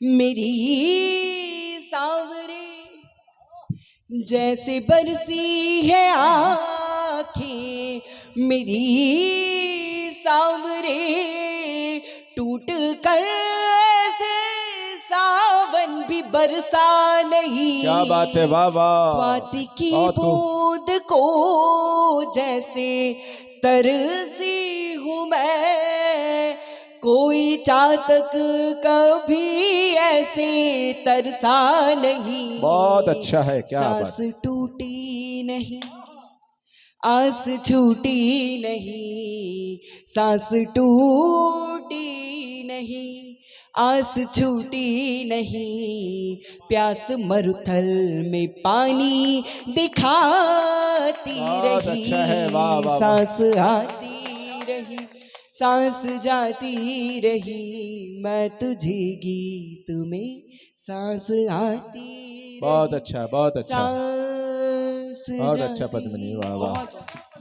मेरी सांवरे जैसे बरसी है आँखें, मेरी सांवरे टूट कर ऐसे सावन भी बरसा नहीं। क्या बात है, वाह वाह। स्वाति की बूंद को जैसे तरसी हूँ मैं, कोई चातक कभी ऐसे तरसा नहीं। बहुत अच्छा है, क्या बात। सांस टूटी नहीं, आस छूटी नहीं, सांस टूटी नहीं, आस छूटी नहीं। प्यास मरुथल में पानी दिखाती बहुत रही। अच्छा है, वाह वाह वाह। सांस आती रही, सांस जाती रही, मैं तुझे गीत में सांस आती रही। बहुत अच्छा, बहुत अच्छा, सांस बहुत अच्छा जाती। पद्मिनी, वाह वाह। बहुत